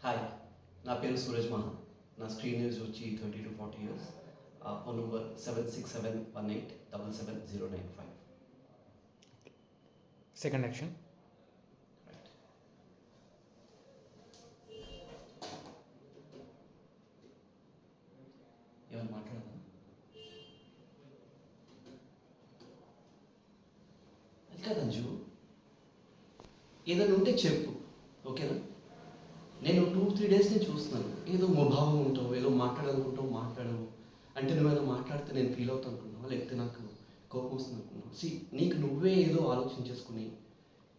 Hi, నా పేరు సూరజ్ మహా. నా స్క్రీన్ ఏజ్ వచ్చి 30 to 40 years. Phone number 7671877095. Second action. Right. ఏమైనా మాట్లాడదా? అది కాదు అంజు, ఏదైనా ఉంటే చెప్పు, ఓకేనా? నేను 2-3 days నుంచి చూస్తున్నాను. ఏదో ముభావం ఉంటావు, ఏదో మాట్లాడాలనుకుంటావు, మాట్లాడవు. అంటే నువ్వేదో మాట్లాడితే నేను ఫీల్ అవుతాను అనుకున్నావా, లేకపోతే నాకు కోపం వస్తుంది అనుకున్నావు? నీకు నువ్వే ఏదో ఆలోచించేసుకుని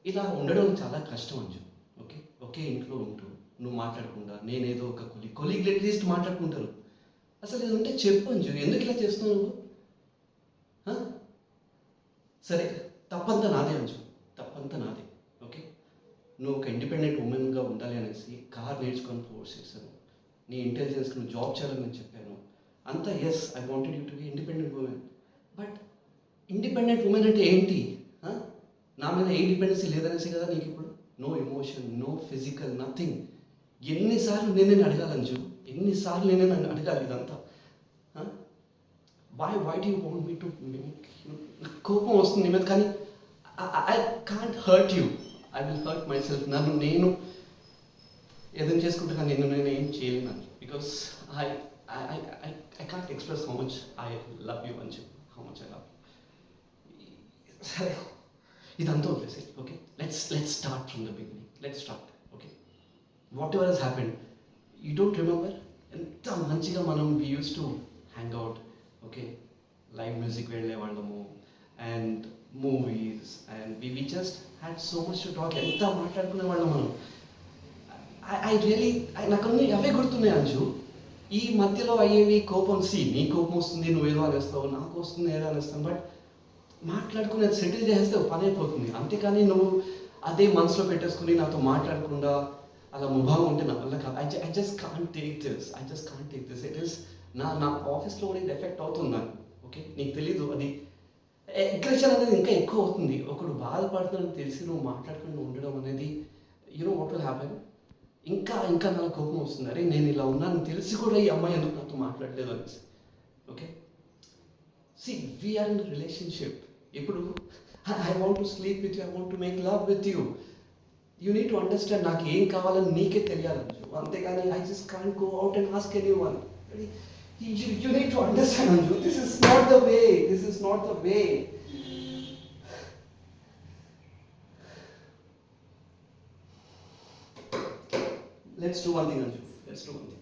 ఇలా ఉండడం చాలా కష్టం అంజు. ఓకే, ఒకే ఇంట్లో ఉంటూ నువ్వు మాట్లాడకుండా, నేనేదో ఒక కొలీగ్ అట్లీస్ట్ మాట్లాడుకుంటారు. అసలు ఇది ఉంటే చెప్పు అంజు, ఎందుకు ఇలా చేస్తున్నావు నువ్వు? హ? సరే, తప్పంతా నాదే అంజు, తప్పంతా నాదే. ఓకే, నువ్వు ఒక ఇండిపెండెంట్ ఉమెన్గా ఉండాలి అనేసి కార్ నేర్చుకొని ఫోర్స్ చేశాను. నీ ఇంటెలిజెన్స్కి నువ్వు జాబ్ చేయాలని నేను చెప్పాను. అంతా yes, I wanted you to be independent women. But independent women అంటే ఏంటి? నా మీద ఏ డిపెండెన్సీ లేదనేసి కదా నీకు ఇప్పుడు? No emotion, no physical, nothing. ఎన్నిసార్లు నేనే అడగాలంజు, ఎన్నిసార్లు నేనే అడగాలి ఇదంతా? Why do you want me to make? కోపం వస్తుంది నీ మీద, కానీ I can't hurt you. I will hurt myself. నన్ను నేను ఏదైనా చేసుకుంటే కానీ నేను ఏం చేయలేను, because I I I I can't express how much I love you Anju, how much I love you. సరే, ఇదంతా వదిలేసి, okay, let's start from the beginning. Let's start. Okay, whatever has happened, you don't remember ఎంత మంచిగా మనం we use to hang out. Okay, live music వెళ్ళేవాళ్ళము and movies, and we just had so much to talk. ఎంత మాట్లాడుకునే వాళ్ళం మనం. I really నాకు అవే గుర్తున్నాయి అంజు. ఈ మధ్యలో అయ్యేవి కోపం. నీ కోపం వస్తుంది, నువ్వేదో అనేస్తావు, నాకు వస్తుంది ఏదో అనేస్తాను. బట్ మాట్లాడుకునేది సెటిల్ చేస్తే పని అయిపోతుంది. అంతేకాని నువ్వు అదే మనసులో పెట్టేసుకుని నాతో మాట్లాడకుండా అలా ముభావం ఉంటే నా వల్ల కాదు. I just can't take this. It is నా ఆఫీస్లో కూడా ఇది ఎఫెక్ట్ అవుతుంది నాకు. ఓకే, నీకు తెలీదు, అది అగ్రెషన్ అనేది ఇంకా ఎక్కువ అవుతుంది. ఒకడు బాధపడుతుందని తెలిసి నువ్వు మాట్లాడకుండా ఉండడం అనేది, యూనో వాట్ విల్ హ్యాపెన్, ఇంకా ఇంకా నాకు కోపం వస్తుంది. అరే, నేను ఇలా ఉన్నాను తెలిసి కూడా ఈ అమ్మాయి ఎందుకు నాతో మాట్లాడలేదు అనేసి. Okay, we are in relationship. ఇప్పుడు I want to sleep with you, I want to make love with you. You need to understand, నాకు ఏం కావాలని నీకే తెలియాలి. అంతేగాని I just can't go out and ask anyone. You need to understand, Anju, this is not the way. Let's do one thing, Anju. Let's do one thing.